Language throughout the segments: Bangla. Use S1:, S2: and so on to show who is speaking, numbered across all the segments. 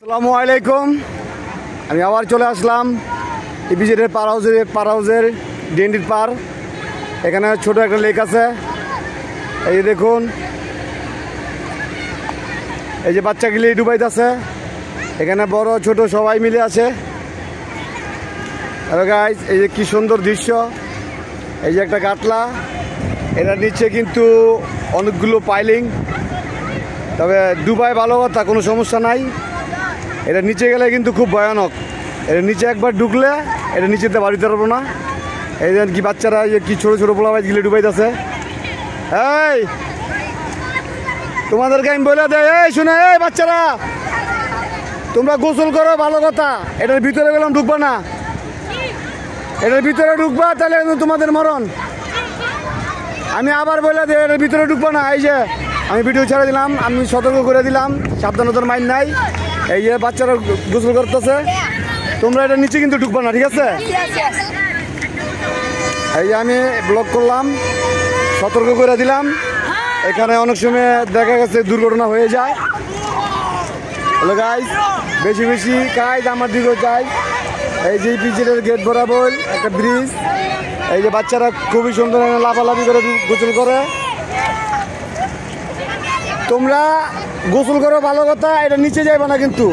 S1: আসসালামু আলাইকুম। আমি আবার চলে আসলাম ইপিজেডের পার হাউসের ডিএনডির পার। এখানে ছোট একটা লেক আছে, এই যে দেখুন, এই যে বাচ্চাগুলি ডুবাইতেছে, এখানে বড় ছোট সবাই মিলে আছে। হ্যালো গাইস, এই যে কি সুন্দর দৃশ্য। এই যে একটা কাতলা, এটার নিচে কিন্তু অনেকগুলো পাইলিং। তবে ডুবাই ভালো কথা, কোনো সমস্যা নাই। এটা নিচে গেলে কিন্তু খুব ভয়ানক। এটা নিচে একবার ঢুকলে এটা নিচেতে বাড়িতে পারবো না। এই যে কি বাচ্চারা যে কি ছোট ছোট পোলা গিলে ডুবাইতেছে। এই তোমাদেরকে আমি বলে দেয়, এই শুনে, এই বাচ্চারা তোমরা গোসল করো ভালো কথা, এটার ভিতরে গেলাম ঢুকবা না। এটার ভিতরে ঢুকবা তাহলে কিন্তু তোমাদের মরণ। আমি আবার বলে দিই, এটার ভিতরে ঢুকবা না। এই যে আমি ভিডিও ছেড়ে দিলাম, আমি সতর্ক করে দিলাম, সাবধানতার মাইন নাই। এই যে বাচ্চারা গোসল করতেছে, তোমরা এটা নিচে কিন্তু ঢুকবা না, ঠিক আছে? এই যে আমি ব্লগ করলাম, সতর্ক করে দিলাম। এখানে অনেক সময় দেখা গেছে দুর্ঘটনা হয়ে যায়। হ্যালো গাইস, বেশি বেশি কাজ আমার দিকেও চাই। এই যে পিছের গেট বরাবর একটা ব্রিজ, এই যে বাচ্চারা খুবই সুন্দর লাফালাফি করে গোসল করে। তোমরা গোসল করো ভালো কথা, এটা নিচে যাইবে না কিন্তু।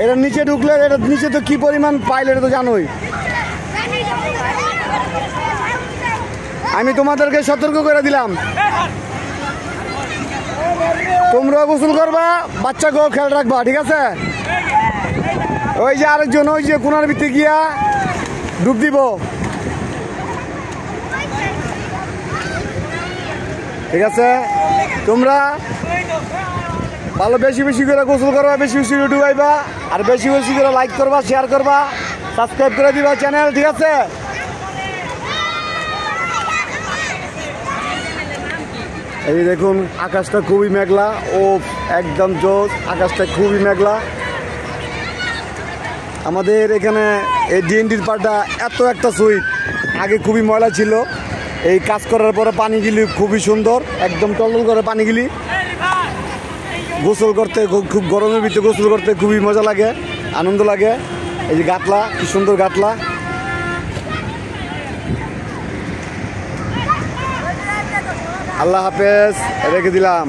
S1: এটা নিচে ঢুকলে এটা নিচে তো কি পরিমাণ পাইলে এটা তো জানোই। আমি তোমাদেরকে সতর্ক করে দিলাম, তোমরা গোসল করবা, বাচ্চাকেও খেয়াল রাখবা, ঠিক আছে? ওই যে আরেকজন ওই যে কোনার ভিতরে গিয়া ডুব দিব, ঠিক আছে? তোমরা ভালো বেশি বেশি করে গোসল করবা, বেশি বেশি করে ডুবাইবা, আর বেশি বেশি করে লাইক করবা, শেয়ার করবা, সাবস্ক্রাইব করে দিবা চ্যানেল, ঠিক আছে? এই দেখুন আকাশটা খুবই মেঘলা, ও একদম জোর, আকাশটা খুবই মেঘলা। আমাদের এখানে এই ডিএনডির পাড়টা এত একটা সুইট, আগে খুবই ময়লা ছিল। এই কাজ করার পরে পানিগুলি খুবই সুন্দর, একদম টলটল করে পানিগুলি। গোসল করতে খুব গরমের ভিতরে গোসল করতে খুবই মজা লাগে, আনন্দ লাগে। এই যে গাটলা, কি সুন্দর গাটলা। আল্লাহ হাফেজ, রেখে দিলাম।